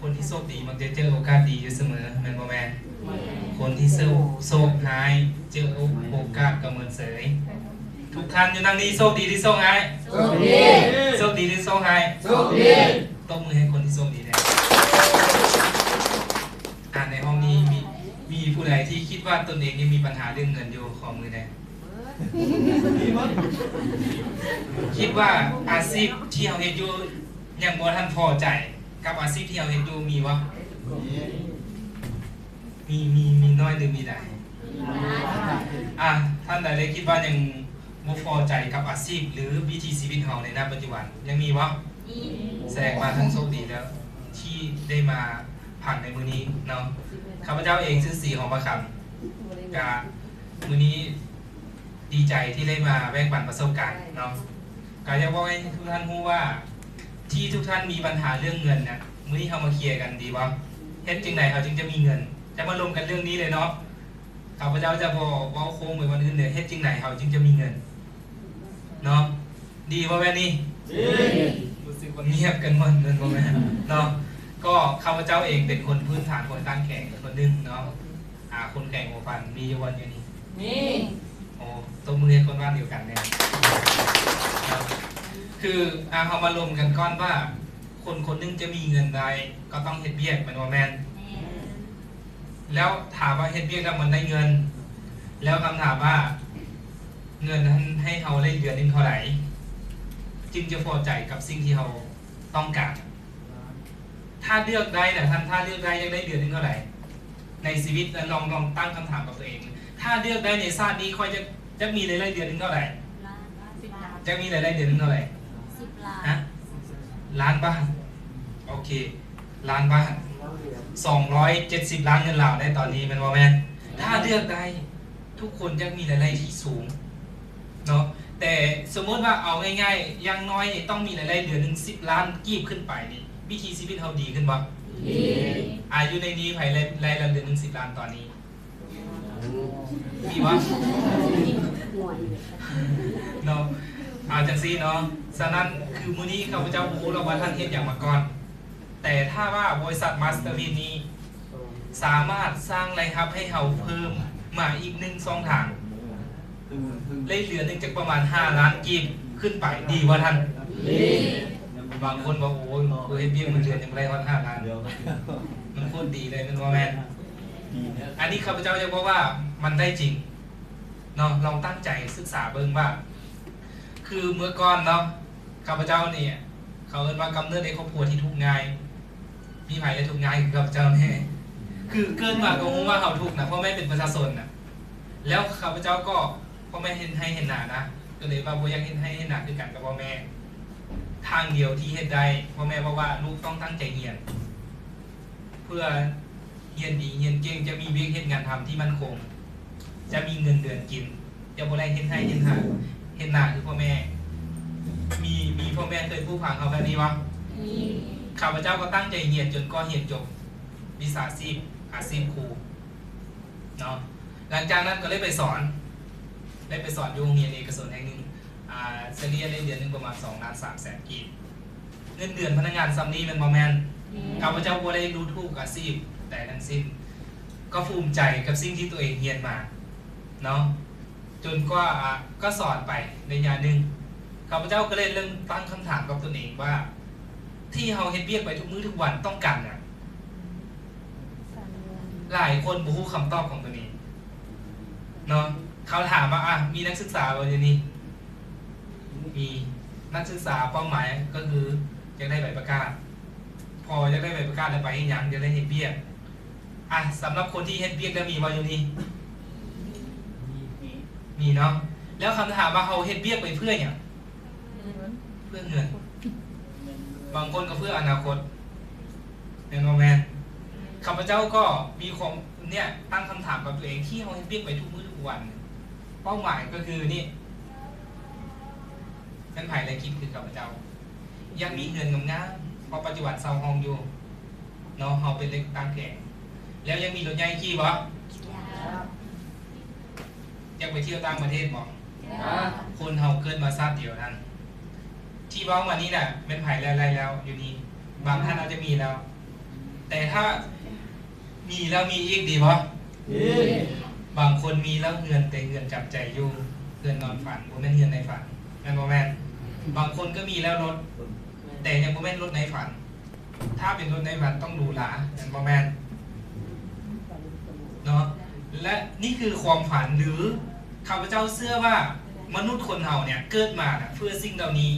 คนที่โชคดีมันจะเจอโอกาสดีอยู่เสมอแม่นบ่แม่นคนที่โชคหายเจอโอกาสก็เหมือนเสยทุกท่านอยู่นั่งนี้โชคดีที่โชคหายโชคดีที่โชคหายตบมือให้คนที่โชคดีนะในห้องนี้มีผู้ใดที่คิดว่าตนเองยังมีปัญหาเรื่องเงินอยู่ขอมือแดงคิดว่าอาชีพที่เราเห็นอยู่ยังบ่ทันพอใจกับอาชีพที่เราเห็นอยู่มีวะมีน้อยหรือมีได้ท่านใดเลยคิดว่ายังบ่พอใจกับอาชีพหรือวิถีชีวิตเราในปัจจุบันยังมีวะแสดงว่าทั้งโชคดีแล้วที่ได้มาผ่านในมื้อนี้เนาะข้าพเจ้าเองชื่อสีของประคำกะมื้อนี้ดีใจที่ได้มาแบ่งปันประสบการณ์เนาะก็อยากบอกให้ทุกท่านรู้ว่าที่ทุกท่านมีปัญหาเรื่องเงินนะมื้อนี้เรามาเคลียร์กันดีว่าเฮ็ดจังไหนเขาจึงจะมีเงินจะมาลงกันเรื่องนี้เลยเนาะข้าพเจ้าจะบอกว่าโค้งไปวันอื่นเลยเฮ็ดจังไหนเขาจึงจะมีเงินเนาะดีป่ะแม่นี่รู้สึกว่าเงียบกันหมดเลยป่ะแม่เนาะก็ข้าพเจ้าเองเป็นคนพื้นฐานคนตั้งแข่งคนนึงเนาะคนแข่งหัวฟันมีอยู่วันอยู่นี่มีโอ้ตัวมือให้คนบ้านเดียวกันเนี่ยคือเขามารวมกันก้อนว่าคนนึงจะมีเงินได้ก็ต้องเฮ็ดเบี้ยเป็นว่าแมนแล้วถามว่าเฮ็ดเบี้ยแล้วมันได้เงินแล้วคำถามว่าเงินนั้นให้เขาได้เดือนนึงเท่าไหร่จึงจะพอใจกับสิ่งที่เขาต้องการถ้าเลือกได้นะท่านถ้าเลือกได้จะได้เดือนนึงเท่าไหร่ในชีวิตลองตั้งคำถามกับตัวเองถ้าเลือกได้ในชาตินี้ค่อยจะมีรายได้เดือนนึงเท่าไหร่จะมีรายได้เดือนนึงเท่าไหร่10 ล้านฮะล้านบาทโอเคล้านบาท270 ล้านเงินลาวได้ตอนนี้เป็นว่าแม่นถ้าเลือกได้ทุกคนจะมีรายได้ที่สูงเนาะแต่สมมติว่าเอาง่ายๆอย่างน้อยต้องมีรายได้เดือนนึง10 ล้านกีบขึ้นไปนี่วิธีชีวิตเขาดีขึ้นบ่ดีอายุในนี้ไผรายละเดือนนึง10 ล้านตอนนี้มีวะเนาะเอาจังซี่เนาะฉะนั้นคือมื้อนี้ข้าพเจ้ารู้แล้วว่าท่านเฮ็ดอย่างมาก่อนแต่ถ้าว่าบริษัทมาสเตอร์วินนี้สามารถสร้างรายรับให้เราเพิ่มมาอีก1-2 ทางเลยเหลือนึงจากประมาณ5 ล้านกีบขึ้นไปดีว่าท่านดีบางคนบอกโอ้ยกูเฮ็ดเบี้ยมันเดือนยังไม่ได้ฮอด5 ล้านมันโคตรดีเลยมันว่าแม่นอันนี้ข้าพเจ้าจะบอกว่ามันได้จริงเนาะลองตั้งใจศึกษาเบิ่งว่าคือเมื่อก่อนเนาะข้าพเจ้านี่เขาเรียกว่ากำเนิดในครอบครัวที่ทุกข์ง่ายมีไผได้ทุกข์ง่ายคือข้าพเจ้าแน่คือเกินมาก็รู้ว่าเขาทุกข์นะเพราะแม่เป็นประชาชนน่ะแล้วข้าพเจ้าก็พ่อแม่เห็นให้เห็นหน้านะก็เลยว่าบ่อยากเห็นให้เห็นหน้าคือกันกับพ่อแม่ทางเดียวที่เฮ็ดได้พ่อแม่บอกว่าลูกต้องตั้งใจเรียนเพื่อเรียนดีเรียนเก่งจะมีเวียกเฮ็ดงานทำที่มั่นคงจะมีเงินเดือนกินจะบ่ได้เห็นให้เห็นหน้าคือพ่อแม่มีพ่อแม่เคยพูดผ่านเขาแบบนี้วะข้าพเจ้าก็ตั้งใจเรียนจนก็เรียนจบวิชาชีพอาชีพครูเนาะหลังจากนั้นก็เลยไปสอนอยู่โรงเรียนเอกชนแห่งหนึ่งเฉลี่ยได้เดือนนึงประมาณ2,300,000 กีบเงินเดือนพนักงานซัมนี่เป็นบ่แม่นข้าพเจ้าบ่ได้รู้ทุกอาชีพแต่ทั้งสิ้นก็ภูมิใจกับสิ่งที่ตัวเองเรียนมาเนาะจนก็สอนไปในอย่างหนึ่งข้าพเจ้าก็เลยเริ่มตั้งคำถามกับตัวเองว่าที่เราเฮ็ดเวียกไปทุกมื้อทุกวันต้องการน่ะหลายคนบ่รู้คำตอบของตัวเองเนาะเขาถามว่ามีนักศึกษาบ่อยู่นี่มีนักศึกษาเป้าหมายก็คืออยากได้ใบประกาศพออยากได้ใบประกาศแล้วไปเฮ็ดหยังอยากได้เฮ็ดเวียกสำหรับคนที่เฮ็ดเวียกแล้วมีบ่อยู่นี่มีเนาะแล้วคำถามว่าเขาเฮ็ดเวียกไปเพื่อหยังเพื่อเงินบางคนก็เพื่ออนาคตเป็นบ่แม่นข้าพเจ้าก็มีความเนี่ยตั้งคำถามกับตัวเองที่เขาเฮ็ดเวียกไปทุกมื้อทุกวันเป้าหมายก็คือนี่นั่นภายในคิดคือข้าพเจ้าอยากมีเงินงามๆเพราะปัจจุบันเซาห้องอยู่เนาะเฮาเป็นเล็กตั้งแข่งแล้วยังมีรถใหญ่ขี่บ่อยากไปเที่ยวต่างประเทศบ่คนเฮาเกิดมาชาติเดียวนั้นที่เว้ามานี้น่ะเป็นไผหลายๆแล้วอยู่นี่บางท่านอาจจะมีแล้ว แต่ถ้ามีแล้วมีอีกดีบ่บางคนมีแล้วเงินแต่เงินจับใจอยู่เงินนอนฝันบ่แม่นเงินในฝันแม่นบ่แม่นบางคนก็มีแล้วรถแต่ยังบ่แม่นรถในฝันถ้าเป็นรถในฝันต้องหรูหราแม่นบ่แม่นเนาะและนี่คือความฝันหรือข้าพเจ้าเชื่อว่ามนุษย์คนเฮาเนี่ยเกิดมาเพื่อสิ่งเหล่านี้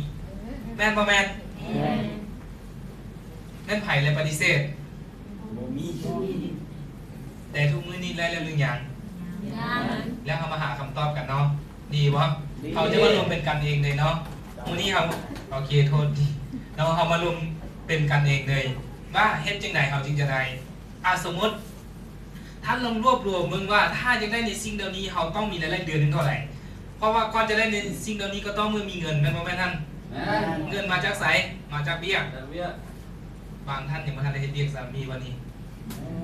แม่นบ่แม่นแม่นไผเลยปฏิเสธแต่ทุกมื้อนี้ไล่แล้วหรือยังแล้วเขามาหาคำตอบกันเนาะดีวะเขาจะมารวมเป็นกันเองเลยเนาะมื้อนี้เขาโอเคโทษดีเราเขามารวมเป็นกันเองเลยว่าเฮ็ดจังไดเขาจึงจะได้สมมติท่านลองรวบรวมมึงว่าถ้าจะได้ในสิ่งเหล่านี้เขาต้องมีรายได้เดือนนึงเท่าไหร่เพราะว่าก่อนจะได้ในสิ่งเหล่านี้ก็ต้องมีเงินแม่นบ่แม่นท่านเงินมาจากไสมาจากเบี้ยบางท่านยังบ่ทันได้เฮ็ดเบี้ยสามีวันนี้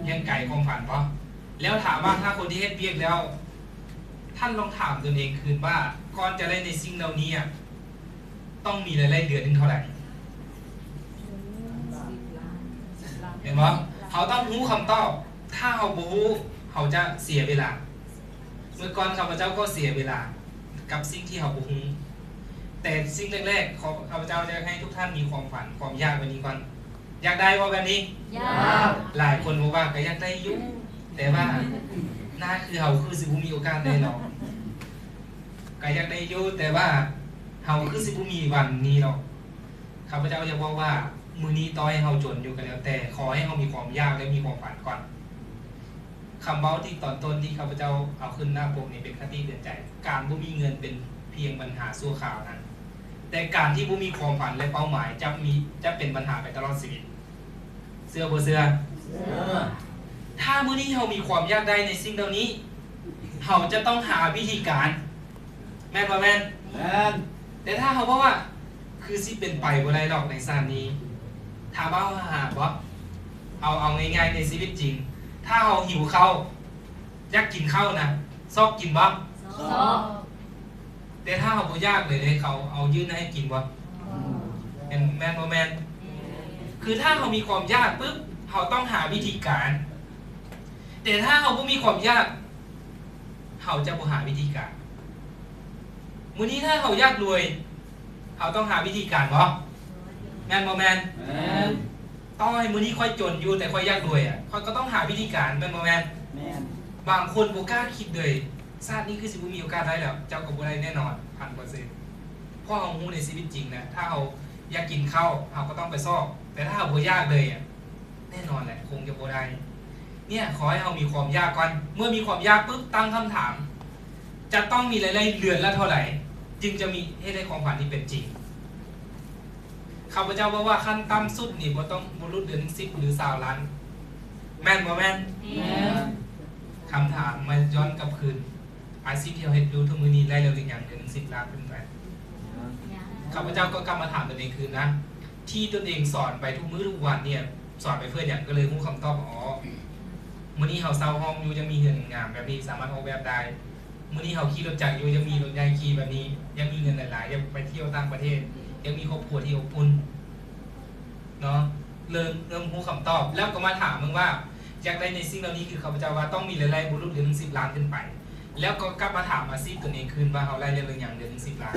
ยังไกลความฝันบ่แล้วถามว่าถ้าคนที่เฮ็ดเบี้ยแล้วท่านลองถามตนเองคืนว่าก่อนจะได้ในสิ่งเหล่านี้ต้องมีรายได้เดือนนึงเท่าไหร่เห็นบ่เขาต้องรู้คำตอบถ้าเขาบ่รู้เขาจะเสียเวลาเมื่อก่อนข้าพเจ้าก็เสียเวลากับสิ่งที่เขาบ่รู้แต่สิ่งแรกๆข้าพเจ้าจะให้ทุกท่านมีความฝันความยากแบบนี้ก่อนอยากได้ว่าแบบนี้อยากหลายคนบอกว่าก็อยากได้อยู่แต่ว่าหน้าคือเขาคือสิบ่มีโอกาสได้หรอกก็อยากได้อยู่แต่ว่าเขาคือสิบ่มีวันนี้หรอกข้าพเจ้าจะบอกว่ามื้อนี้ต่อให้เขาจนอยู่กันแล้วแต่ขอให้เขามีความยากและมีความฝันก่อนคำเว้าที่ตอนต้นที่ข้าพเจ้าเอาขึ้นหน้าปกนี่เป็นคติเตือนใจการบ่มีเงินเป็นเพียงปัญหาชั่วคราวนั้นแต่การที่บ่มีความฝันและเป้าหมายจะเป็นปัญหาไปตลอดชีวิตเสื้อบ่เสื้อถ้ามื้อนี้เรามีความอยากได้ในสิ่งเหล่านี้เราจะต้องหาวิธีการแม่นบ่แม่นแต่ถ้าเขาบอกว่าคือสิเป็นไปบ่ได้หรอกในชาตินี้ถามว่าหาบ่เอาง่ายๆในชีวิตจริงถ้าเราหิวข้าวอยากกินข้าวนะซอกกินบ่ซอกแต่ถ้าเราบ่อยากเลยเขาเอายื่นให้กินบ่เป็นแม่นบ่แม่นคือถ้าเรามีความยากปุ๊บเราต้องหาวิธีการแต่ถ้าเราบ่มีความยากเราจะบ่หาวิธีการมื้อนี้ถ้าเราอยากรวยเราต้องหาวิธีการบ่แม่นบ่แม่นต้องให้มื้อนี้ค่อยจนอยู่แต่ค่อยอยากรวยค่อยก็ต้องหาวิธีการแม่นบ่แม่นบางคนบ่กล้าคิดเลยชาตินี้คือสิบ่มีโอกาสได้แล้วเจ้าก็บ่ได้แน่นอน 1,000% เพราะเรารู้ในชีวิตจริงนะถ้าเราอยากกินข้าวเราก็ต้องไปซอกแต่ถ้าเราบ่ยากเลยแน่นอนแหละคงจะบ่ได้เนี่ยขอให้เรามีความยากก่อนเมื่อมีความยากปุ๊บตั้งคำถามจะต้องมีรายได้เดือนละเท่าไหร่จึงจะมีให้ได้ความฝันที่เป็นจริงข้าพเจ้าว่าขั้นต่ำสุดนี่บ่ต้องบ่รู้เดือน10หรือ20ล้านแม่นบ่แม่นคำถามมาย้อนกลับคืนอาชีพที่เราเฮ็ดอยู่ทุกมื้อนี้ได้แล้วหรือยังเดือน10ล้านขึ้นไปข้าพเจ้าก็กลับมาถามตนเองคืนนะที่ตนเองสอนไปทุกมื้อทุกวันเนี่ยสอนไปเพื่ออย่างก็เลยรู้คำตอบมื้อนี้เฮาเซาห้องอยู่ยังมีเงินงามแบบนี้สามารถออกแบบได้มื้อนี้เฮาขี่รถจักรอยู่ยังมีรถใหญ่ขี่แบบนี้ยังมีเงินหลายๆยังไปเที่ยวต่างประเทศยังมีครอบครัวที่อบอุ่นเนาะเริ่มรู้คำตอบแล้วก็มาถามมึงว่าอยากได้ในสิ่งเหล่านี้คือข้าพเจ้าว่าต้องมีรายได้บ่รู้เดือนนึง10ล้านขึ้นไปแล้วก็กลับมาถามอาชีพตัวเองคืนว่าเฮารายได้เรื่องหยังเดือนนึง10ล้าน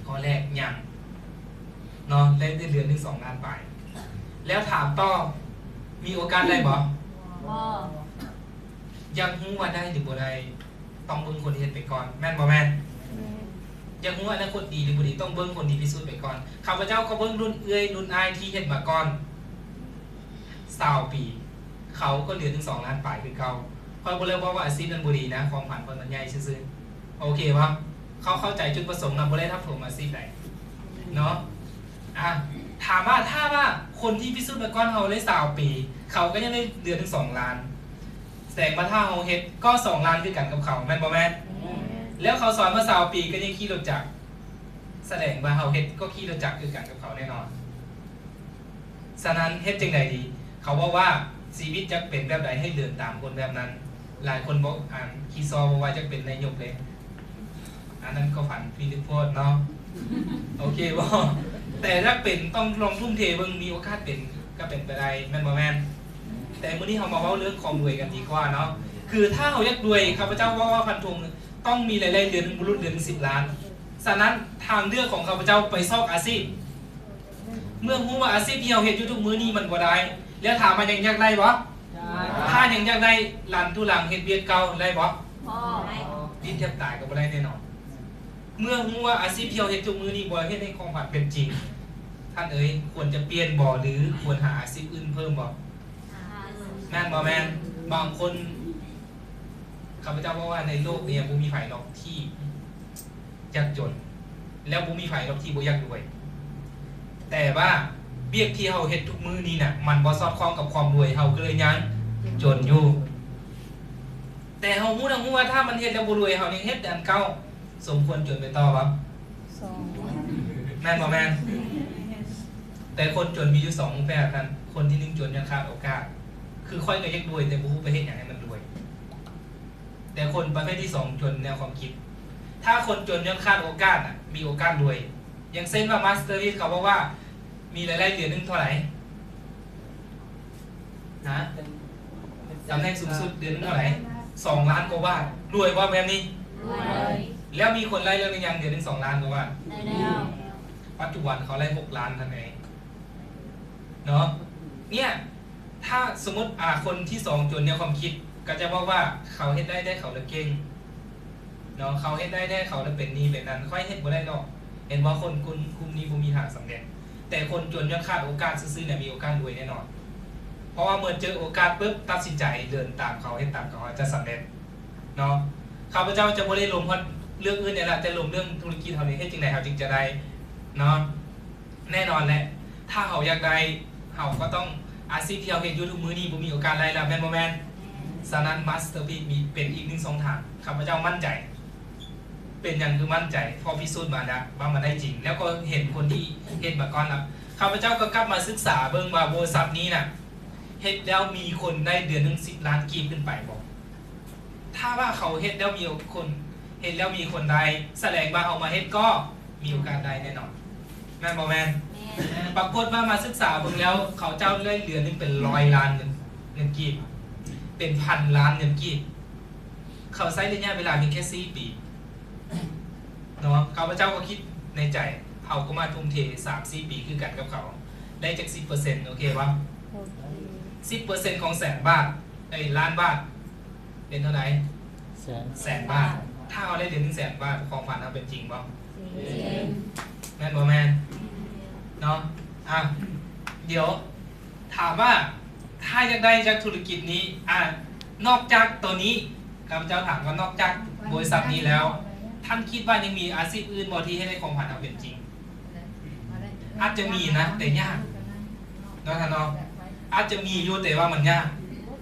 ข้อแรกหยังเนาะได้เดือนนึง2ล้านไปแล้วถามต่อมีโอกาสได้บ่ยังรู้ว่าได้หรือบ่ได้ต้องเบิ่งคนที่เฮ็ดไปก่อนแม่นบ่แม่นยังรู้ว่าอนาคตดีหรือบ่ดีต้องเบิ่งคนที่พิสูจน์ไปก่อนข้าพเจ้าก็เบิ่งรุ่นเอื้อยรุ่นอ้ายที่เฮ็ดมาก่อน20ปีเขาก็เหลือถึง2ล้านปลายคือเก่าพอยบ่เลยบอกว่าอาชีพนั้นบ่ดีนะความผันเพิ่นมันใหญ่ซื่อๆโอเคบ่เขาเข้าใจจุดประสงค์นำบ่ได้ทับถมอาชีพใดเนาะถามว่าถ้าว่าคนที่พิสูจน์มาก่อนเฮาได้20ปีเขาก็ยังได้เดือนถึง2ล้านแสดงว่าถ้าเฮาเฮ็ดก็2ล้านคือกันกับเขาแม่นบ่แม่นแล้วเขาสอนมา20ปีก็ยังขี่รถจักรแสดงว่าเฮาเฮ็ดก็ขี่รถจักรคือกันกับเขาแน่นอนฉะนั้นเฮ็ดจังได๋ดีเขาบอกว่าชีวิตจะเป็นแบบใดให้เดินตามคนแบบนั้นหลายคนบอกคีซอบอกว่าจะเป็นนายกเลยอันนั้นก็ฝันฟิลิปโพสเนาะโอเคบ่แต่ถ้าเป็นต้องลองทุ่มเทเบิ่งมีโอกาสเป็น ก็เป็นไปได้แม่นบ่แม่นแต่มื้อนี้เรามาเว้าเรื่องความรวยกันดีกว่าเนาะคือถ้าเราอยากรวยข้าพเจ้าว่าพันธงต้องมีรายได้เดือนนึงบ่รู้เดือนนึง10 ล้านฉะนั้นทางเลือกของข้าพเจ้าไปซอกอาชีพเมื่อรู้ว่าอาชีพที่เราเฮ็ดอยู่ทุกมื้อนี้มันบ่ได้แล้วถามว่ายังอยากได้บ่ถ้ายังอยากได้ลันทุลังเฮ็ดเวียกเก่าได้บ่ดิ้นแทบตายก็บ่ได้แน่นอนเมื่อรู้ว่าอาชีพที่เราเฮ็ดทุกมื้อนี้บ่เฮ็ดให้ความฝันเป็นจริงท่านเอ๋ยควรจะเปลี่ยนบ่หรือควรหาอาชีพอื่นเพิ่มบ่แม่นบ่แม่นบางคนข้าพเจ้าว่าในโลกนี้บ่มีไผหรอกที่ยากจนแล้วบ่มีไผหรอกที่บ่อยากรวยแต่ว่าเบี้ยที่เฮาเฮ็ดทุกมื้อนี้น่ะมันบ่สอดคล้องกับความรวยเฮาก็เลยยังจนอยู่แต่เฮาฮู้นะฮู้ว่าถ้ามันเฮ็ดแล้วบ่รวยเฮายังเฮ็ดอันเก่าสมควรจนไปต่อบ่แม่นบ่แม่นแต่คนจนมีอยู่2รูปแบบกันคนที่1จนยังขาดโอกาสคือค่อยก็อยากรวยแต่บ่ฮู้ไปเฮ็ดหยังให้มันรวยแต่คนประเภทที่2จนแนวความคิดถ้าคนจนยังขาดโอกาสน่ะมีโอกาสรวยอย่างเช่นว่ามาสเตอร์วิสเขาบอกว่ามีรายได้เดือนนึงเท่าไหร่นะตำแหน่งสูงสุดเดือนนึงเท่าไหร่2 ล้านกว่าบาทรวยว่าแบบนี้แล้วมีคนไล่เรื่องนึงยังเดือนนึง2 ล้านกว่าบาทปัจจุบันเขาไล่6 ล้านเท่านั้นเองเนาะเนี่ยถ้าสมมติคนที่2จนเนี่ยความคิดก็จะบอกว่าเขาเฮ็ดได้เขาละเก่งเนาะเขาเฮ็ดได้เขาละเป็นนี่เป็นนั้นค่อยเฮ็ดบ่ได้หรอกเห็นว่าคนกลุ่มนี้บ่มีทางสำเร็จแต่คนจนยังขาดโอกาสซื่อๆเนี่ยมีโอกาสรวยแน่นอนเพราะว่าเมื่อเจอโอกาสปุ๊บตัดสินใจเดินตามเขาเฮ็ดตามเขาจะสำเร็จเนาะข้าพเจ้าจะบ่ได้ลงเพราะเรื่องอื่นเนี่ยแหละจะลงเรื่องธุรกิจเท่านี้เฮ็ดจังได๋เฮาจึงจะได้เนาะแน่นอนแหละถ้าเฮาอยากได้เฮาก็ต้องอาชีพที่เฮาเฮ็ดอยู่ทุกมื้อนี้บ่มีโอกาสได้แล้วแม่นบ่แม่นฉะนั้นมาสเตอร์พีซมีเป็นอีก1 2ทางข้าพเจ้ามั่นใจเป็นอย่างคือมั่นใจพอพิสูจน์มาแล้วว่ามันได้จริงแล้วก็เห็นคนที่เฮ็ดมาก่อนแล้วข้าพเจ้าก็กลับมาศึกษาเบิ่งว่าบริษัทนี้น่ะเฮ็ดแล้วมีคนได้เดือนนึง10 ล้านกีบขึ้นไปบ่ถ้าว่าเขาเฮ็ดแล้วมีคนเฮ็ดแล้วมีคนได้แสดงว่าเอามาเฮ็ดก็มีโอกาสได้แน่นอนแม่นบ่แม่นปรากฏว่ามาศึกษาเบิ่งแล้วเขาเจ้าได้เดือนนึงเป็น100 ล้านเงินกีบเป็น1,000 ล้านเงินกีบเขาใช้ระยะเวลาเพียงแค่4 ปีเนาะข้าพเจ้าก็คิดในใจเขาก็มาทุ่มเท 3-4 ปีคือกันกับเขาได้จาก 10% โอเคป่ะ 10% ของ100,000 บาทล้านบาทเป็นเท่าไหร่100,000 บาทถ้าเอาได้เดือนนึง100,000 บาทความฝันเราเป็นจริงป่ะแม่นบ่แม่นเนาะเดี๋ยวถามว่าถ้าอยากได้จากธุรกิจนี้นอกจากตัวนี้ข้าพเจ้าถามว่านอกจากบริษัทนี้แล้วท่านคิดว่ายังมีอาชีพอื่นบ่ที่ให้ได้ความฝันเราเป็นจริงอาจจะมีนะแต่ยากเนาะท่านเนาะอาจจะมีอยู่แต่ว่ามันยาก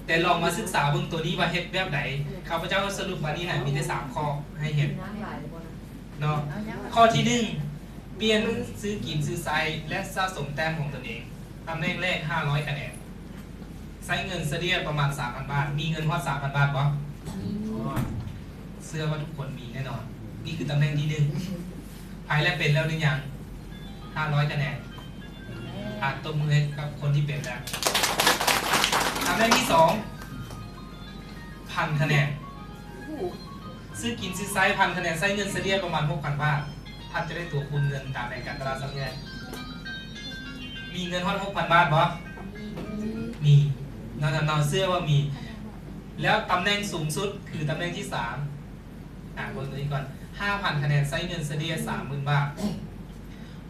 แต่ลองมาศึกษาเบิ่งตัวนี้ว่าเฮ็ดแบบไหนข้าพเจ้าสรุปมานี้มีได้3 ข้อให้เห็นเนาะข้อที่1เปลี่ยนซื้อกินซื้อใช้และสะสมแต้มของตนเองตำแหน่งแรก500 คะแนนใช้เงินเสียประมาณ 3,000 บาทมีเงินฮอด 3,000 บาทบ่เชื่อว่าทุกคนมีแน่นอนนี่คือตำแหน่งที่1ภายและเป็นแล้วหรือยัง500 คะแนนตบมือให้กับคนที่เป็นแล้วตำแหน่งที่2 1,000 คะแนนซื้อกินซื้อไซส์1,000 คะแนนใช้เงินเสียประมาณ 6,000 บาทท่านจะได้ตัวคูณเงินตามในการตลาดสักแน่มีเงินฮอด 6,000 บาทบ่มีเราเชื่อว่ามีแล้วตำแหน่งสูงสุดคือตำแหน่งที่3บนตัวนี้ก่อน 5,000 คะแนนใช้เงินเสีย 30,000 บาท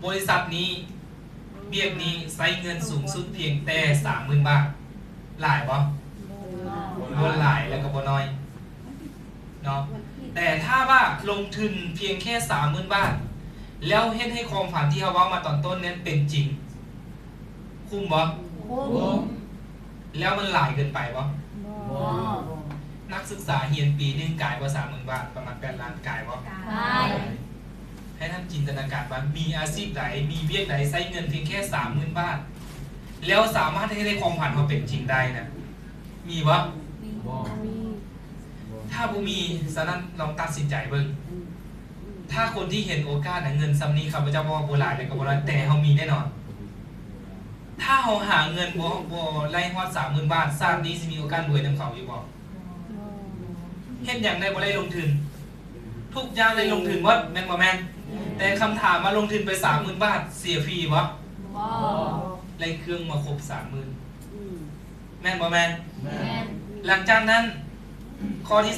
บริษัทนี้เบี้ยนี้ใช้เงินสูงสุดเพียงแต่ 30,000 บาทหลายบ่บ่หลายแล้วก็บ่น้อยเนาะแต่ถ้าว่าลงทุนเพียงแค่ 30,000 บาทแล้วเฮ็ดให้ความฝันที่เฮาเว้ามาตอนต้นนั้นเป็นจริงคุ้มบ่แล้วมันหลายเกินไปบ่นักศึกษาเรียนปีนึงกายว่า 30,000 บาทประมาณ8 ล้านกายบ่ให้ท่านจินตนาการว่ามีอาชีพใดมีเวียกใดใช้เงินเพียงแค่ 30,000 บาทแล้วสามารถให้ได้ความฝันมาเป็นจริงได้นะมีบ่ถ้าบ่มีฉะนั้นลองตัดสินใจเบิ่งถ้าคนที่เห็นโอกาสเงินซ้ำนี้ข้าพเจ้าว่าบ่หลายเลยก็บ่น้อยแต่เฮามีแน่นอน ถ้าเราหาเงินบ่ไล่ฮอด 30,000 บาทชาตินี้สิมีโอกาสรวยนำเขาอยู่บ่เฮ็ดหยังได้บ่ได้ลงทุนทุกอย่างได้ลงทุนหมดแม่นบ่แม่นแต่คำถามมาลงทุนไป 30,000 บาทเสียฟรีบ่ไล่เครื่องมาครบ 30,000 แม่นบ่แม่นหลังจากนั้นข้อที่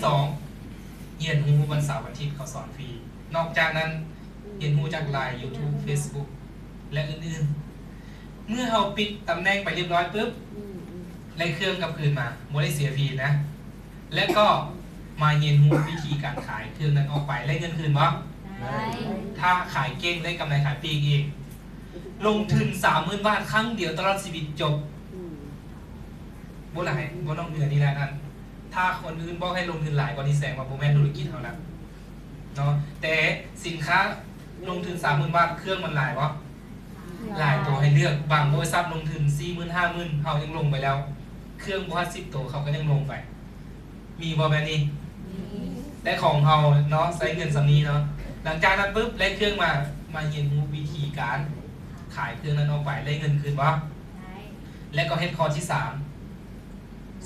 2เรียนรู้วันเสาร์วันอาทิตย์เขาสอนฟรีนอกจากนั้นเรียนรู้จาก LINE YouTube Facebook และอื่นๆเมื่อเราปิดตำแหน่งไปเรียบร้อยปุ๊บไล่เครื่องกลับคืนมาบ่ได้เสียฟรีนะและก็มาเรียนรู้วิธีการขายเครื่องนั้นออกไปไล่เงินคืนบ่ถ้าขายเก่งได้กำไรขายปีกอีกลงทุน 30,000 บาทครั้งเดียวตลอดชีวิตจบบ่หลายบ่ต้องเหนื่อยนี่แหละท่านถ้าคนอื่นบอกให้ลงทุนหลายกว่านี้แสดงว่าบ่แม่นธุรกิจเฮานะเนาะแต่สินค้าลงทุน 30,000 บาทเครื่องมันหลายวะหลายตัวให้เลือกบางบริษัทลงทุน 40,000 50,000 เฮายังลงไปแล้วเครื่องบ่ฮัด10ตัวเขาก็ยังลงไปมีบ่แบบนี้แต่ของเฮาเนาะใช้เงินสำนี้เนาะหลังจากนั้นปุ๊บได้เครื่องมาเรียนรู้วิธีการขายเครื่องนั้นออกไปได้เงินคืนบ่และก็เฮ็ดข้อที่3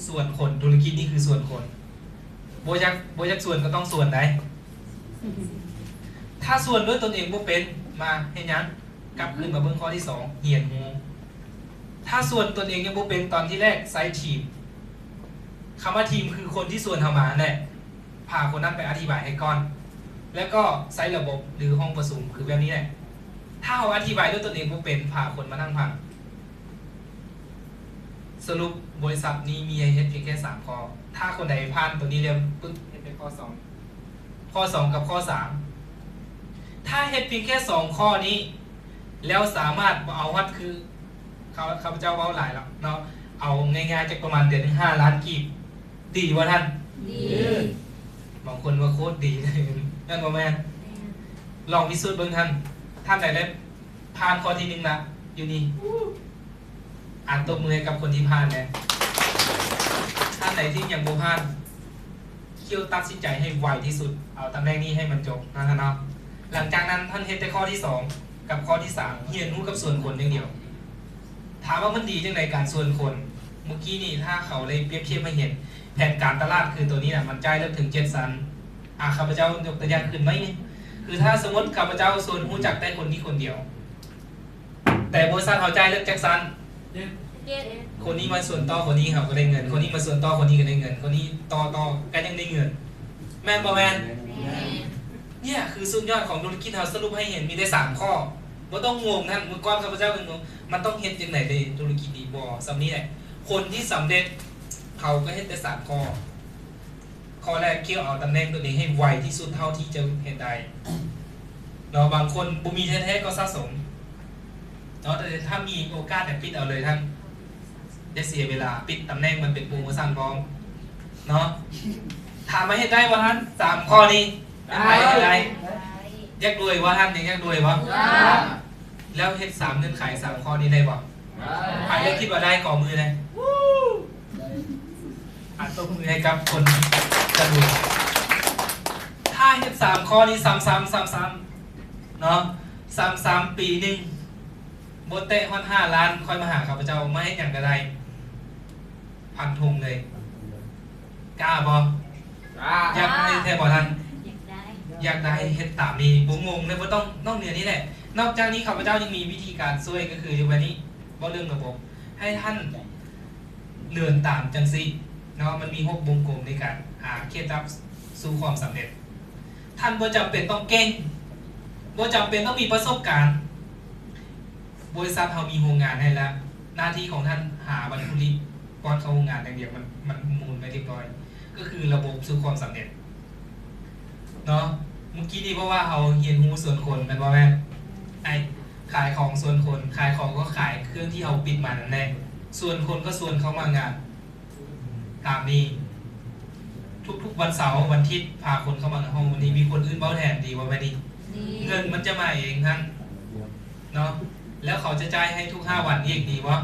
ส่วนคนธุรกิจนี่คือส่วนคนบ่อยากส่วนก็ต้องส่วนได้ถ้าส่วนด้วยตนเองบ่เป็นมาเฮ็ดหยังกลับคืนมาเบิ่งข้อที่2เรียนรู้ถ้าส่วนตนเองยังบ่เป็นตอนที่แรกใส่ทีมคำว่าทีมคือคนที่ส่วนเฮามาแหละพาคนนั้นไปอธิบายให้ก่อนแล้วก็ใช้ระบบหรือห้องประชุมคือแบบนี้แหละถ้าเราอธิบายด้วยตนเองบ่เป็นพาคนมานั่งฟังสรุปบริษัทนี้มีให้เฮ็ดเพียงแค่3ข้อถ้าคนใดผ่านตัวนี้เรียนปึ๊บเฮ็ดไปข้อ2ข้อ2กับข้อ3ถ้าเฮ็ดเพียงแค่2ข้อนี้แล้วสามารถเอาวัดคือข้าพเจ้าเว้าหลายแล้วเนาะเอาง่ายๆจากประมาณเดือนนึง5 ล้านกีบดีบ่ท่านดีบางคนว่าโคตรดีเลยนั่นบ่แม่นลองพิสูจน์เบิ่งท่านใดได้ผ่านข้อที่1ละอยู่นี่อ่านตบมือให้กับคนที่ผ่านเนี่ยท่านไหนที่ยังบ่ผ่านเคี่ยวตัดสินใจให้ไวที่สุดเอาตำแหน่งนี้ให้มันจบนะครับเนาะหลังจากนั้นท่านเฮ็ดแต่ข้อที่2กับข้อที่3เรียนรู้กับส่วนคนอย่างเดียวถามว่ามันดีจังไดการส่วนคนเมื่อกี้นี่ถ้าเขาเลยเปรียบเทียบให้เห็นแผนการตลาดคือตัวนี้น่ะมันจ่ายเริ่มถึง7 สันข้าพเจ้ายกตัวอย่างขึ้นไหมคือถ้าสมมติข้าพเจ้าส่วนรู้จักแต่คนนี้คนเดียวแต่บริษัทเขาจ่ายเริ่มจากสันคนนี้มาส่วนต่อคนนี้เขาก็ได้เงินคนนี้มาส่วนต่อคนนี้ก็ได้เงินคนนี้ต่อก็ยังได้เงินแม่นบ่แม่นเนี่ยคือสุดยอดของธุรกิจเราสรุปให้เห็นมีได้3ข้อบ่ต้องงงท่านเมื่อก่อนข้าพเจ้าก็งงมันต้องเฮ็ดจังได๋ได้ธุรกิจดีบ่สำนี้แหละคนที่สำเร็จเขาก็เฮ็ดแต่3ข้อข้อแรกเกี่ยวเอาตำแหน่งตัวเองให้ไวที่สุดเท่าที่จะเฮ็ดได้เนาะบางคนบ่มีแท้ๆก็สะสมเนาะแต่ถ้ามีโอกาสปิดเอาเลยท่านได้เสียเวลาปิดตำแหน่งมันเป็นโปรโมชั่นพร้อมเนาะถามมาเฮ็ดได้บ่ท่าน3ข้อนี้ได้อยากรวยว่าท่านอยากรวยบ่แล้วเฮ็ด3เงื่อนไข3ข้อนี้ได้บ่ใครได้คิดว่าได้ขอมือเลยตบมือให้กับคนจะรวยถ้าเฮ็ด3ข้อนี้ซ้ำๆเนาะซ้ำๆปีนึงบ่เตะฮอด5 ล้านค่อยมาหาข้าพเจ้ามาเฮ็ดหยังก็ได้พันธงเลยกล้าบ่อยากได้แท้บ่ท่านอยากได้เฮ็ดตามนี้บ่งงเลยบ่ต้องเหนือนี้แหละนอกจากนี้ข้าพเจ้ายังมีวิธีการช่วยก็คืออยู่วันนี้บ่เรื่องระบบให้ท่านเดินตามจังซี่เนาะมันมี6วงกลมในการหาเคล็ดลับสู่ความสำเร็จท่านบ่จำเป็นต้องเก่งบ่จำเป็นต้องมีประสบการณ์บริษัทเรามีโรงงานให้แล้วหน้าที่ของท่านหาวัตถุดิบป้อนเข้าโรงงานอย่างเดียวมันมูลไปเรียบร้อยก็คือระบบสู่ความสำเร็จเนาะเมื่อกี้นี่เพราะว่าเราเรียนรู้ส่วนคนเป็นว่าแม่ไอขายของส่วนคนขายของก็ขายเครื่องที่เราปิดมานั่นแหละส่วนคนก็ส่วนเข้ามางานตามนี้ทุกๆวันเสาร์วันอาทิตย์พาคนเข้ามาในห้องวันนี้มีคนอื่นเบ้าแทนดีว่าไม่ดีเงินมันจะมาเองท่านเนาะแล้วเขาจะจ่ายให้ทุก5 วันอีกดีวะ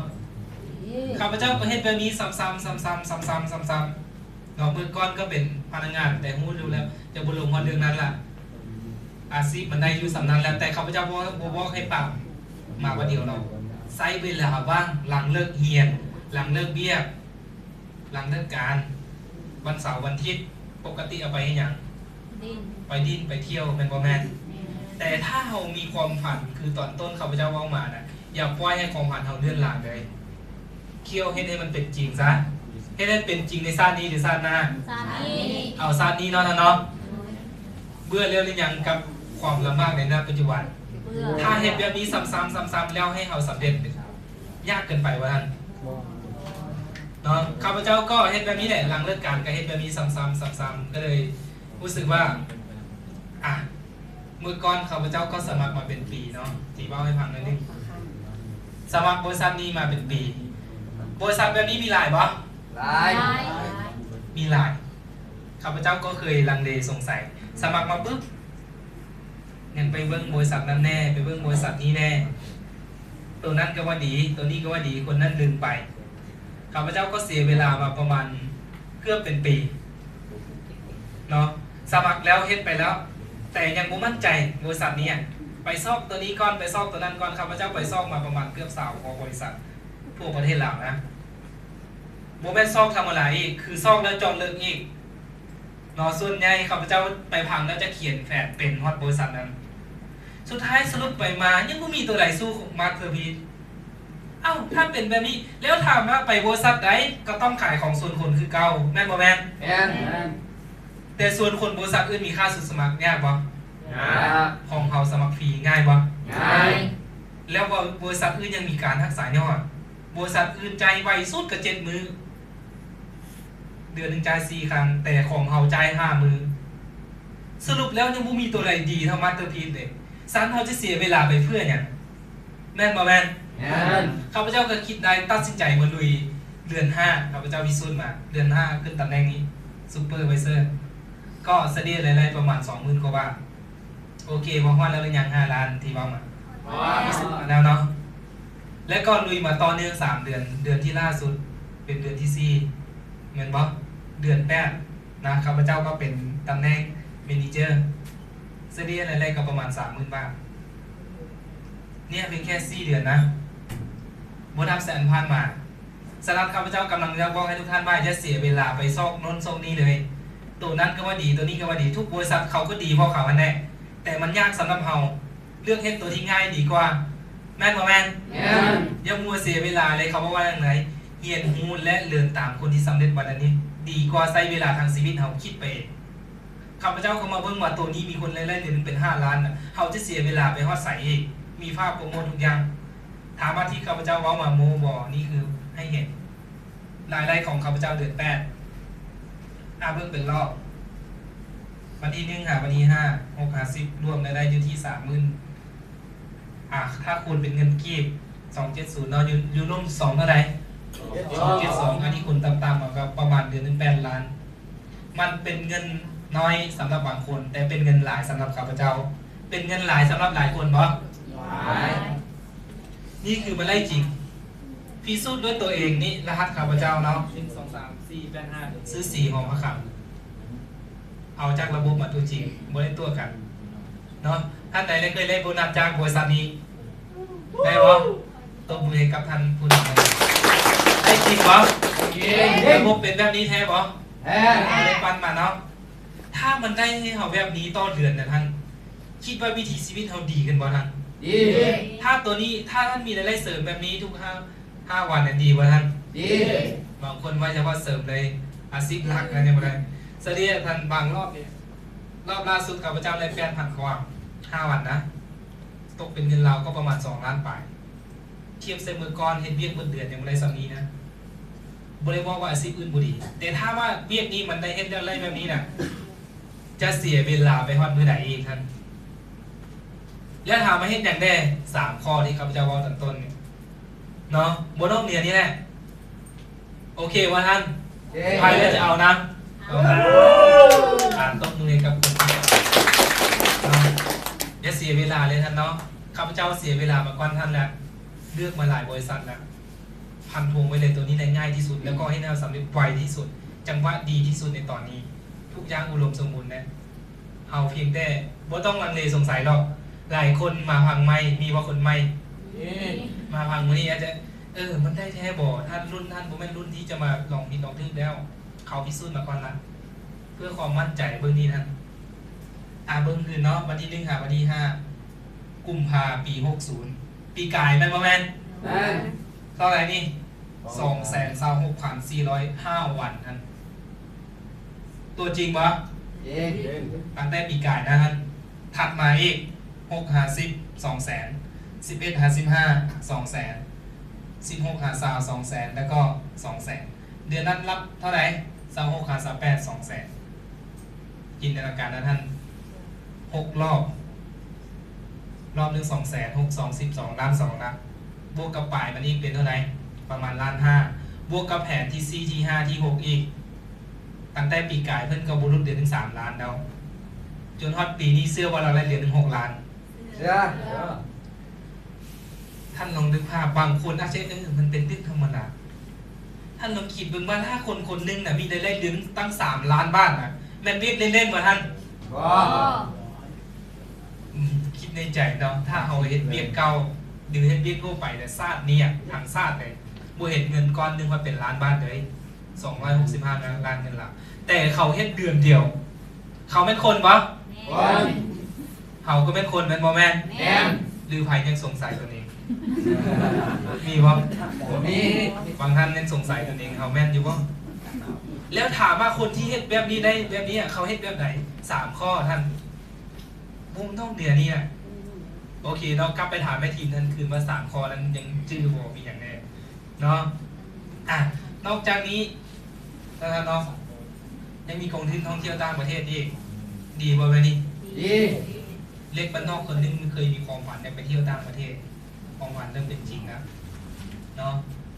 ข้าพเจ้าก็เฮ็ดแบบนี้ซ้ำเนาะเมื่อก่อนก็เป็นพนักงานแต่ฮู้รู้แล้วจะบ่ลงฮอดเรื่องนั้นล่ะอาชีพมันได้อยู่สำนั้นแล้วแต่ข้าพเจ้าบ่บอกให้ปรับมาว่าเดียวเรา ใช้เวลาว่างหลังเลิกเรียน หลังเลิกเบี้ยหลังเลิกการ วันเสาร์วันอาทิตย์ปกติเอาไปให้หยัง ดิ้น ไปดิ้นไปเที่ยวแม่นบ่แม่นแต่ถ้าเรามีความฝันคือตอนต้นข้าพเจ้าเว้ามาน่ะอย่าปล่อยให้ความฝันเราเลื่อนลางเลยเคี่ยวให้มันเป็นจริงซะให้ได้เป็นจริงในชาตินี้หรือชาติหน้า ซานี้ เอาชาตินี้เนาะท่านเนาะเบื่อแล้วหรือยังกับความลำบากในณปัจจุบัน เบื่อ ถ้าเฮ็ดแบบนี้ซ้ำๆแล้วให้เราสำเร็จยากเกินไปว่าท่านเนาะข้าพเจ้าก็เฮ็ดแบบนี้แหละหลังเลิกการก็เฮ็ดแบบนี้ซ้ำๆก็เลยรู้สึกว่าอ่ะเมื่อก่อนข้าพเจ้าก็สมัครมาเป็นปีเนาะที่เล่าให้ฟังหน่อยนึงสมัครบริษัทนี้มาเป็นปีบริษัทแบบนี้มีหลายบ่ หลาย มีหลายข้าพเจ้าก็เคยลังเลสงสัยสมัครมาปุ๊บงั้นไปเบิ่งบริษัทนั้นแน่ไปเบิ่งบริษัทนี้แน่ตัวนั้นก็ว่าดีตัวนี้ก็ว่าดีคนนั้นลืมไปข้าพเจ้าก็เสียเวลามาประมาณเกือบเป็นปีเนาะสมัครแล้วเฮ็ดไปแล้ว แต่ยังบ่มั่นใจบริษัทนี้ไปซอกตัวนี้ก่อนไปซอกตัวนั้นก่อนข้าพเจ้าไปซอกมาประมาณเกือบ20ของบริษัททั่วประเทศลาวนะบ่แม่นซอกทำอะไรอีกคือซอกแล้วจอดเลิกอีกเนาะส่วนใหญ่ข้าพเจ้าไปพังแล้วจะเขียนแผนเป็นฮอดบริษัทนั้นสุดท้ายสรุปไปมายังบ่มีตัวใดสู้ของมาสเตอร์พีซเอ้าถ้าเป็นแบบนี้แล้วถามว่าไปบริษัทใดก็ต้องขายของส่วนคนคือเก่าแม่นบ่แม่น แม่น แต่ส่วนคนบริษัทอื่นมีค่าสุดสมัครยากบ่ ง่าย ของเขาสมัครฟรีง่ายบ่ ง่าย แล้วบริษัทอื่นยังมีการทักษะยอดบริษัทอื่นใจไวสุดก็7 มื้อเดือนหนึงจ่าย4 ครั้งแต่ของเขาจ่าย5 มื้อสรุปแล้วยังบ่มีตัวใดดีเท่ามาสเตอร์พีซเลยซันเขาจะเสียเวลาไปเพื่อหยังแม่นบ่แม่น แม่น ข้าพเจ้าก็คิดได้ตัดสินใจมาลุยเดือน5ข้าพเจ้าพิสูจน์มาเดือน5ขึ้นตำแหน่งนี้ซูเปอร์ไวเซอร์ก็เสด็จรายๆประมาณ 20,000 กว่าบาทโอเคพอฮอดแล้วหรือยัง5 ล้านที่ว่ามาพิสูจน์มาแล้วเนาะและก็ลุยมาต่อเนื่อง3 เดือนเดือนที่ล่าสุดเป็นเดือนที่4เหมือนบ่เดือน8นะข้าพเจ้าก็เป็นตำแหน่งเมเนเจอร์เสด็จรายๆก็ประมาณ 30,000 บาทเนี่ยเพียงแค่4 เดือนนะบ่นับแสนผ่านมาสำหรับข้าพเจ้ากำลังจะบอกให้ทุกท่านว่าอย่าเสียเวลาไปซอกโน้นซอกนี้เลยตัวนั้นก็ว่าดีตัวนี้ก็ว่าดีทุกบริษัทเขาก็ดีเพราะเขาอันแน่แต่มันยากสำหรับเราเลือกเฮ็ดตัวที่ง่ายดีกว่าแม่นบ่แม่น แม่น อย่ามัวเสียเวลาเลยเขาบอกว่าอย่างไรเรียนรู้และเรียนตามคนที่สำเร็จวันนี้ดีกว่าใช้เวลาทางชีวิตเราคิดไปเองข้าพเจ้าเขามาเบิ่งว่าตัวนี้มีคนไล่ๆเดือนนึงเป็น5 ล้านน่ะเขาจะเสียเวลาไปฮอดใส่เองมีภาพโปรโมททุกอย่างถามว่าที่ข้าพเจ้าเว้ามาโมบ่นี่คือให้เห็นรายได้ของข้าพเจ้าเดือน8เบิ่งเป็นรอบวันที่1หาวันที่5 6หา10รวมรายได้อยู่ที่ 30,000ถ้าคูณเป็นเงินกีบ270เนาะอยู่ร่วม2เท่าไหร่272อันนี้คูณตามๆมาก็ประมาณเดือนนึง8 ล้าน มันเป็นเงินน้อยสำหรับบางคน แต่เป็นเงินหลายสำหรับข้าพเจ้า เป็นเงินหลายสำหรับหลายคนบ่ หลาย นี่คือมันไล่จริงพิสูจน์ด้วยตัวเองนี่รหัสข้าพเจ้าเนาะ1 2 3 4 8 5ซื้อ4ห่อพระคำเอาจากระบบมาตัวจริงบ่ได้ตัวกันเนาะท่านใดได้เคยได้โบนัสจากบริษัทนี้ได้บ่ตบมือให้กับท่านผู้นั้นได้จริงบ่ จริง ระบบเป็นแบบนี้แท้บ่ แท้ ได้ปันมาเนาะถ้ามันได้ให้เฮาแบบนี้ต่อเดือนนะท่านคิดว่าวิถีชีวิตเฮาดีขึ้นบ่ท่าน ดี ถ้าตัวนี้ถ้าท่านมีรายได้เสริมแบบนี้ทุก5 วันเนี่ยดีบ่ท่าน ดี บางคนว่าเฉพาะเสริมเลยอาชีพหลักอะไรเนี่ยบ่ได้เสรีท่านบางรอบเนี่ยรอบล่าสุดข้าพเจ้าได้8,000 กว่า5 วันนะตกเป็นเงินเราก็ประมาณ2 ล้านปลายเทียบใส่มือก่อนเฮ็ดเวียกเบิดเดือนยังบ่ได้ส่ำนี้นะบ่ได้บอกว่าอาชีพอื่นบ่ดีแต่ถ้าว่าเวียกนี้มันได้เฮ็ดได้แบบนี้น่ะจะเสียเวลาไปฮอดมื้อใดอีกท่านแล้วถามมาเฮ็ดหยังได้3 ข้อที่ข้าพเจ้าเว้าตอนต้นเนี่ยเนาะบ่ต้องเรียนนี่แหละโอเคว่าท่านใครแล้วจะเอานะเอานะตบมือให้กับคนที่อย่าเสียเวลาเลยท่านเนาะข้าพเจ้าเสียเวลามาก่อนท่านแล้วเลือกมาหลายบริษัทแล้วพันธงไว้เลยตัวนี้ได้ง่ายที่สุดแล้วก็ให้แนวสำเร็จไวที่สุดจังหวะดีที่สุดในตอนนี้ ทุกอย่างอุดมสมบูรณ์นะเอาเพียงแต่บ่ต้องลังเลสงสัยหรอกหลายคนมาพังไม่มีว่าคนไม่ ดี มาพังวันนี้อาจจะมันได้แท้บ่ท่านรุ่นท่านผมเป็นรุ่นที่จะมาลองผิดลองถูกแล้ว เขาพิสูจน์มาก่อนละเพื่อความมั่นใจเบื้องนี้ท่านเบื้องคืนเนาะวันที่1 หาวันที่5 กุมภาปี 60 ปีกายแม่นบ่แม่น แม่น เท่าไหร่นี่ 226,405 วันท่านตัวจริงปะ จริง ตั้งแต่ปีกายนะท่านถัดมาอีก6 50 200,000 11 55 200,000 16 50 200,000 แล้วก็ 200,000 เดือนนั้นรับเท่าไหร่26 58 200,000 จินตนาการนะท่าน6 รอบ รอบหนึ่ง200,000 6 2 12 ล้าน 2 นะบวกกับปลายมันอีกเป็นเท่าไหร่ประมาณล้าน 5บวกกับแผนที่4ที่5ที่6อีกตั้งแต่ปีกายเพิ่นก็บ่รุดเดือนถึง3 ล้านแล้วจนฮอดปีนี้เสื้อว่าเราได้เหรียญถึง6 ล้าน เชื่อ ท่านลองนึกภาพบางคนอาจจะมันเป็นเรื่องธรรมดาท่านลองคิดเบิ่งว่าถ้าคนคนหนึงน่ะมีรายได้เดือนตั้ง3 ล้านบาทน่ะแม่นเวียกเล่นๆบ่ท่าน บ่ คิดในใจเนาะถ้าเอาเฮ็ดเวียกเก่าหรือเฮ็ดเวียกทั่วไปแต่ชาตินี้ทางชาติเลยบ่เฮ็ดเงินก้อนหนึงว่าเป็นล้านบาทเลย265 ล้านเงินละแต่เขาเฮ็ดเดือนเดียว เขาเป็นคนบ่ คน เขาก็เป็นคนแม่นบ่แม่น แม่น หรือไผยังสงสัยตัวเองมีบ่ ผมมี บางท่านยังสงสัยตัวเองเขาแม่นอยู่บ่แล้วถามว่าคนที่เฮ็ดแบบนี้ได้แบบนี้เขาเฮ็ดแบบไหน3 ข้อท่านมุมต้องเดือนนี้น่ะโอเคเนาะกลับไปถามแม่ทีมท่านคืนว่า3 ข้อนั้นยังชื่อบ่มีอย่างแน่เนาะนอกจากนี้นะครับเนาะยังมีกองทุนท่องเที่ยวต่างประเทศอีกดีบ่แม่นี่ ดี เล็กบ้านนอกคนหนึงเคยมีความฝันอยากไปเที่ยวต่างประเทศความฝันเริ่มเป็นจริงแล้วเนาะ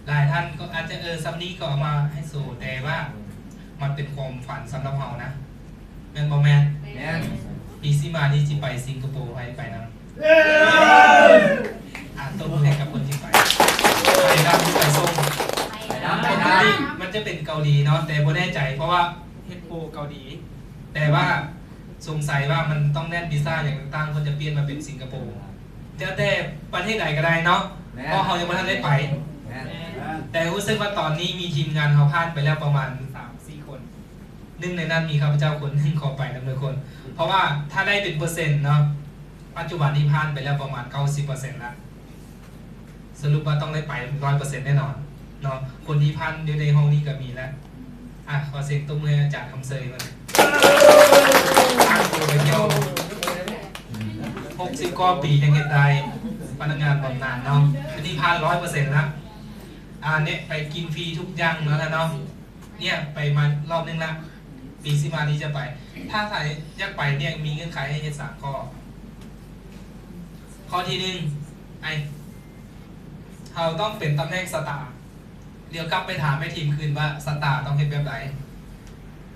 หลายท่านก็อาจจะซัมนี้ก็เอามาให้สู่แต่ว่ามันเป็นความฝันสำหรับเรานะแม่นบ่แม่น แม่น ปีที่มานี่สิไปสิงคโปร์ไปนะตบมือให้กับคนที่ไปดำที่ไปส้ม ไปน้ำไปน้ มันจะเป็นเกาหลีเนาะแต่บ่แน่ใจเพราะว่าเฮ็ดโปรเกาหลีแต่ว่าสงสัยว่ามันต้องแน่นวีซ่าอย่างต่างๆคนจะเปลี่ยนมาเป็นสิงคโปร์แต่ประเทศใดก็ได้เนาะ ำแม่ เพราะเขายังไม่ทันได้ไป แม่น แต่รู้สึกว่าตอนนี้มีทีมงานเขาพลาดไปแล้วประมาณ 3-4 คนหนึ่งในนั้นมีข้าพเจ้าคนหนึ่งขอไปดำเนินคน เพราะว่าถ้าได้เป็นเปอร์เซ็นต์เนาะปัจจุบันนี้พลาดไปแล้วประมาณ 90% แล้วสรุปว่าต้องได้ไป 100% แน่นอนเนาะคนที่พลาดอยู่ในห้องนี้ก็มีแล้วขอเสียงตบมือให้อาจารย์คำเซยมันอ้างตัวไปเที่ยว60 กว่าปียังเห็นได้พนักงานบำนาญเนาะอันนี้พลาด 100% แล้วเนี่ยไปกินฟรีทุกอย่างแล้วนะเนาะเนี่ยไปมารอบนึงละปีที่มานี้จะไป ถ้าใครอยากไปเนี่ยมีเงื่อนไขให้เฮ็ด3 ข้อ ข้อที่1เราต้องเป็นตำแหน่งสตาร์เดี๋ยวกลับไปถามแม่ทีมคืนว่าสตาร์ต้องเฮ็ดแบบไหน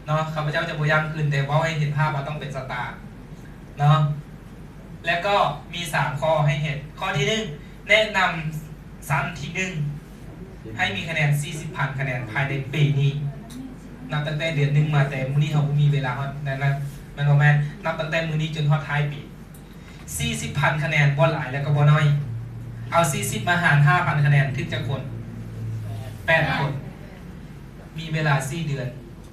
เนาะข้าพเจ้าจะพยายามคืนแต่ว่าให้เห็นภาพว่าต้องเป็นสตาร์เนาะแล้วก็มี3 ข้อให้เห็นข้อที่1แนะนำซ้ำที่1ให้มีคะแนน 40,000 คะแนนภายในปีนี้นับตั้งแต่เดือน1มาแต่มื้อนี้เราบ่มีเวลาฮอดนั้นมันบ่แม่นนับตั้งแต่มื้อนี้จนฮอดท้ายปี 40,000 คะแนนบ่หลายแล้วก็บ่น้อยเอา40มาหาร 5,000 คะแนนถึงจะคน8 คนมีเวลา4 เดือน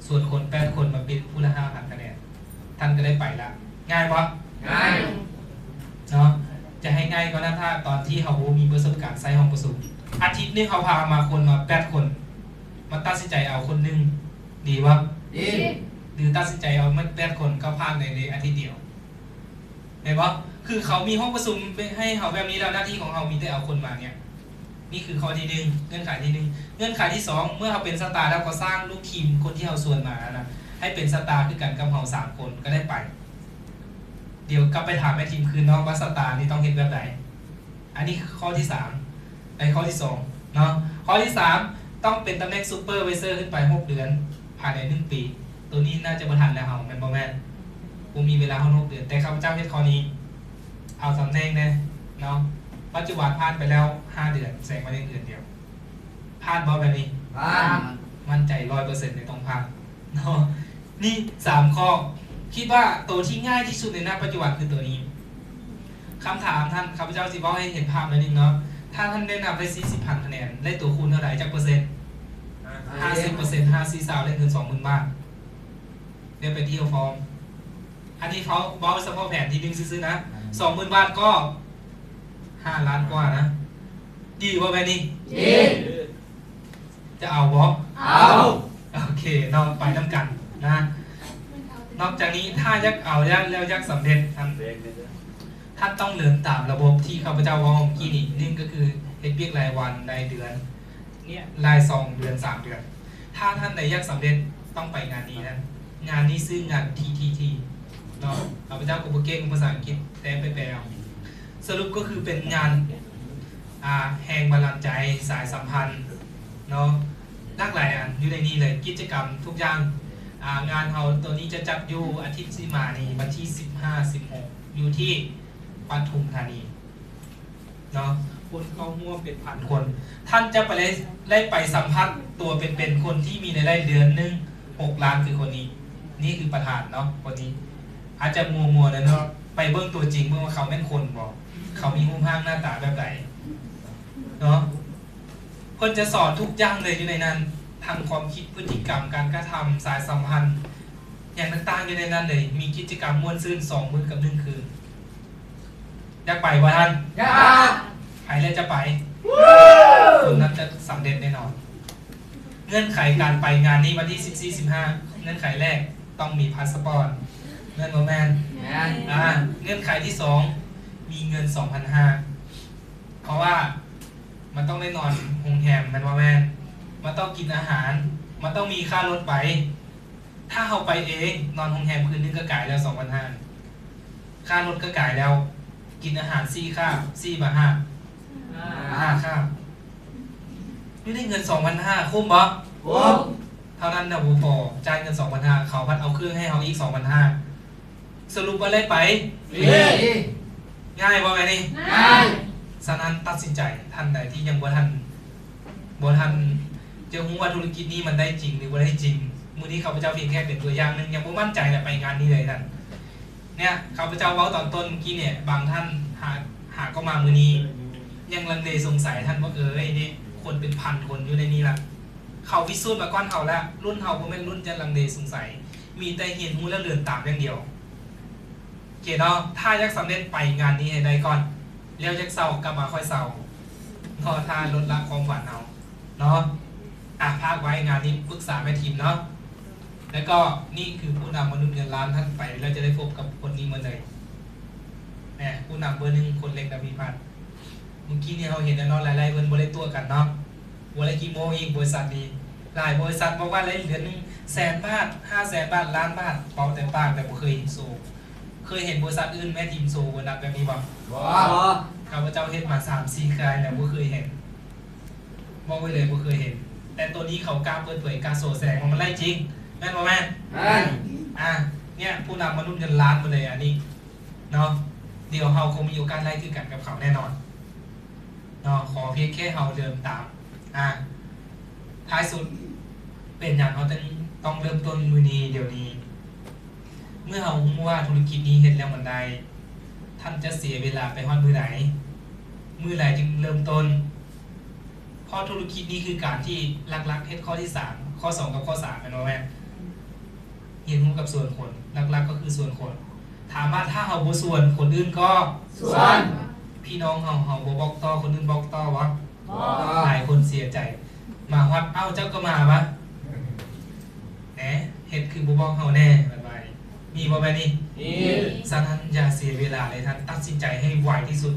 ส่วนคน8 คนมาเป็นผู้ละ 5,000 คะแนนท่านก็ได้ไปละง่ายบ่ ง่าย เนาะจะให้ง่ายก็น่าถ้าตอนที่เขามีประสบการณ์ใส่ห้องประชุมอาทิตย์นึงเขาพามาคนมา8 คนมาตัดสินใจเอาคนหนึงดีวะ ดี หรือตัดสินใจเอามัน8 คนก็ผ่านในอาทิตย์เดียวเห็นปะคือเขามีห้องประชุมให้เขาแบบนี้แล้วหน้าที่ของเขามีแต่เอาคนมาเนี่ยนี่คือข้อที่1เงื่อนไขที่1เงื่อนไขที่2เมื่อเขาเป็นสตาร์แล้วก็สร้างลูกทีมคนที่เขาส่วนมานะให้เป็นสตาร์คือกันกับเขา3 คนก็ได้ไปเดี๋ยวกลับไปถามแม่ทีมคืนเนาะว่าสตาร์นี่ต้องเห็นแบบไหนอันนี้ข้อที่3ข้อที่2เนาะข้อที่3ต้องเป็นตำแหน่งซูเปอร์ไวเซอร์ขึ้นไป6 เดือนภายใน1 ปีตัวนี้น่าจะบ่ทันแล้วเฮาแม่นบ่แม่นผมมีเวลา6 เดือนแต่ข้าพเจ้าเฮ็ดข้อนี้เอาตำแหน่งแน่เนาะปัจจุบันผ่านไปแล้ว5 เดือนแซงมาได้เดือนเดียวผ่านบ่แบบนี้ ผ่าน มั่นใจ 100% ในต้องผ่านเนาะนี่3 ข้อคิดว่าตัวที่ง่ายที่สุดในณปัจจุบันคือตัวนี้คำถามท่านข้าพเจ้าสิบอกให้เห็นภาพหน่อยนึงเนาะถ ถ้าท่านได้นำได้40,000คะแนนได้ตัวคูณเท่าไหร่จากเปอร์เซ็นต์50% 5 4 3ได้เงิน 20,000 บาทเดี๋ยวไปเที่ยวฟอร์มอันนี้เขาบอกเฉพาะแผนที่ดึงซื้อๆนะ 20,000 บาทก็5 ล้านกว่านะดีกว่าแบบนี้ ดี จะเอาบอ เอา โอเคเนอกไปน้ำกันนะ นอกจากนี้ถ้ายักเอาแล้วยักสำเร็จท่านต้องเดินตามระบบที่ข้าพเจ้าว่าเมื่อกี้นี่นึ่งก็คือเฮ็ดเวียกรายวันรายเดือนเนี่ยราย2 เดือน 3 เดือน ถ้าท่านใดยักสำเร็จต้องไปงานนี้นะงานนี้ซึ่งงาน TTT เนาะข้าพเจ้าก็บ่เก่งภาษาอังกฤษแต่ไปแปลเอาสรุปก็คือเป็นงานแห่งบัลลังก์ใจสายสัมพันธ์เนาะหลากหลายอันอยู่ในนี้เลยกิจกรรมทุกอย่างงานเราตัวนี้จะจัดอยู่อาทิตย์ที่มานี้วันที่15-16อยู่ที่ปทุมธานีเนาะคนเข้าร่วมเป็นพันคน ท่านจะไปได้ไปสัมผัสตัวเป็นคนที่มีในรายเดือนหนึง6 ล้านคือคนนี้ นี่คือประธานเนาะคนนี้ อาจจะมัวๆนะเนาะไปเบิ่งตัวจริงเมื่อว่าเขาแม่นคนบอกเขามีรูปร่างหน้าตาแบบไหนเนาะคนจะสอนทุกอย่างเลยอยู่ในนั้นทางความคิดพฤติกรรมการกระทำสายสัมพันธ์อย่างต่างๆอยู่ในนั้นเลยมีกิจกรรมม่วนซื่น2 มื้อกับ1 คืนอยากไปวะท่าน อยาก ใครเลยจะไปคนนั้นจะสำเร็จแน่นอนเงื่อนไขการไปงานนี้วันที่14-15เงื่อนไขแรกต้องมีพาสปอร์ตเงื่อนโมแมน แม่น เงื่อนไขที่2มีเงิน 2,500 เพราะว่ามันต้องได้นอนโรงแรมมันว่าแม่นมันต้องกินอาหารมันต้องมีค่ารถไปถ้าเราไปเองนอนโรงแรมคืนนึงก็จ่ายแล้ว 2,500 ค่ารถก็จ่ายแล้วกินอาหาร4 ค่า4 บาท 5 ค่านี่ได้เงิน 2,500 คุ้มบ่ คุ้ม เท่านั้นนะบ่พอจ่ายเงิน 2,500 เขาพัดเอาเครื่องให้เขาอีก 2,500 สรุปว่าได้ไป ดี ง่ายบ่แม่นี่ ง่าย ฉะนั้นตัดสินใจท่านใดที่ยังบ่ทันจะรู้ว่าธุรกิจนี้มันได้จริงหรือบ่ได้จริงมื้อนี้ข้าพเจ้าเพียงแค่เป็นตัวอย่างนึงยังบ่มั่นใจนะไปงานนี้เลยท่านเนี่ยข้าพเจ้าเว้าตอนต้นเมื่อกี้เนี่ยบางท่านหาก็มามื้อนี้ยังลังเลสงสัยท่านว่าไอ้นี่คนเป็นพันคนอยู่ในนี้ล่ะเขาพิสูจน์มาก่อนเฮาแล้วรุ่นเฮาบ่แม่นรุ่นจะลังเลสงสัยมีแต่เห็นรู้แล้วเดินตามอย่างเดียวโอเคเนาะถ้าอยากสำเร็จไปงานนี้ให้ได้ก่อนแล้วจากเศร้ากลับมาค่อยเศร้าพอถ้าลดละความฝันเอาเนาะภาคไว้งานนี้ปรึกษาแม่ทีมเนาะแล้วก็นี่คือผู้นำมนุษย์เงินล้านท่านไปแล้วจะได้พบกับคนนี้มาเลยเนี่ยผู้นำเบอร์ 1คนเล็กดาวิพัฒน์เมื่อกี้นี่เราเห็นแล้วเนาะหลายๆเบอร์บริตัวกันเนาะบริกี่โมงอีกบริษัทนี้หลายบริษัทบอกว่าเหรียญ100,000 บาท 500,000 บาทล้านบาทเป่าแต่ปากแต่บ่เคยเห็นโซเคยเห็นบริษัทอื่นแม่ทีมโซบนักแบบนี้บ่ บ่ ข้าพเจ้าเฮ็ดมา 3-4 ครั้งแล้วบ่เคยเห็นบอกไว้เลยบ่เคยเห็น แต่ตัวนี้เขากล้าเปิดเผยกล้าโซแสงว่ามันไล่จริงแม่นบ่แม่น แม่น เนี่ยผู้นำมนุษย์เงินล้านมาเลยอันนี้เนาะเดี๋ยวเราคงมีโอกาสไล่คือกันกับเขาแน่นอนเนาะขอเพียงแค่เราเดินตามท้ายสุดเป็นอย่างเราต้องเริ่มต้นมือนี้เดี๋ยวนี้ เมื่อเรารู้ว่าธุรกิจนี้เฮ็ดแล้วมันได้ท่านจะเสียเวลาไปฮอดมือไหนมือไหนจึงเริ่มต้นเพราะธุรกิจนี้คือการที่ลักๆเฮ็ดข้อที่3ข้อ2กับข้อ3แม่นบ่แม่นเห็นรู้กับส่วนคนลักๆก็คือส่วนคนถามว่าถ้าเฮาบ่ส่วนคนอื่นก็ ส่วน พี่น้องเฮาบ่บอกต่อคนอื่นบอกต่อวะ บ่ หลายคนเสียใจมาฮอดเอ้าเจ้าก็มาปะแหมเฮ็ดคือบ่บอกเฮาแน่บัดว่ามีบ่แม่นนี่ นี่ ฉะนั้นอย่าเสียเวลาเลยท่านตัดสินใจให้ไวที่สุด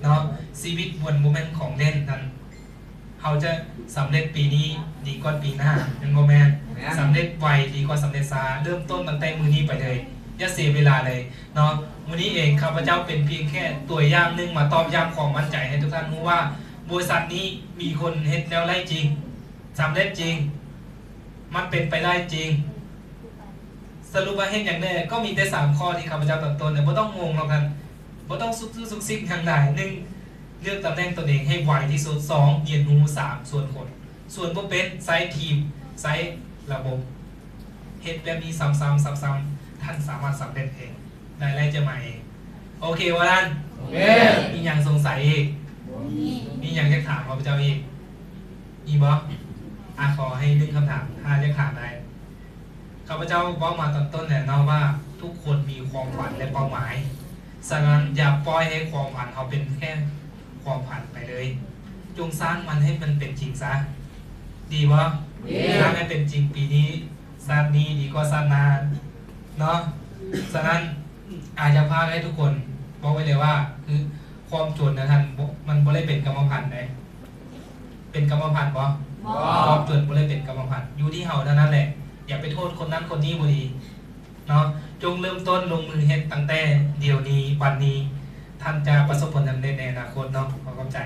เนาะชีวิตบนโมเมนต์ของเล่นท่านเขาจะสำเร็จปีนี้ดีกว่าปีหน้าเป็นโมเมนต์สำเร็จไวดีกว่าสำเร็จช้าเริ่มต้นตั้งแต่มือนี้ไปเลยอย่าเสียเวลาเลยเนาะมื้อนี้เองข้าพเจ้าเป็นเพียงแค่ตัวอย่างหนึงมาตอบย้ำความมั่นใจให้ทุกท่านรู้ว่าบริษัทนี้มีคนเฮ็ดแล้วไล่จริงสำเร็จจริงมันเป็นไปได้จริงสรุปว่าเฮ็ดอย่างแน่ก็มีแต่3ข้อที่ข้าพเจ้าตอนต้นเนี่ยบ่ต้องงงหรอกท่านบ่ต้องซุกซิกทางใด1เลือกตำแหน่งตนเองให้ไวที่สุด2เรียนรู้3ส่วนคนส่วนบ่เป็นไซต์ทีมไซต์ระบบเฮ็ดแบบนี้ซ้ำๆท่านสามารถสำเร็จเองได้จะมาเองโอเควะท่าน โอเค มีอย่างสงสัยอีก บ่ มีอย่างจะถามข้าพเจ้าอีกมีบ่ขอให้ดึงคำถามถ้าจะถามได้ข้าพเจ้าบอกมาตอนต้นเนี่ยเนาะว่าทุกคนมีความฝันและเป้าหมายฉะนั้นอย่าปล่อยให้ความฝันเขาเป็นแค่ความฝันไปเลยจงสร้างมันให้มันเป็นจริงซะดีบ่สร้างให้เป็นจริงปีนี้ชาตินี้ดีกว่าชาติหน้าเนาะฉะนั้นอาจจะพาให้ทุกคนบอกไว้เลยว่าคือความจนนะท่านมันบ่ได้เป็นกรรมพันธุ์ได้เป็นกรรมพันธุ์บ่ความจนบ่ได้เป็นกรรมพันธุ์อยู่ที่เฮาเท่านั้นแหละอย่าไปโทษคนนั้นคนนี้บ่ดีเนาะจงเริ่มต้นลงมือเฮ็ดตั้งแต่เดี๋ยวนี้วันนี้ท่านจะประสบผลสำเร็จในอนาคตเนาะขอขอบใจ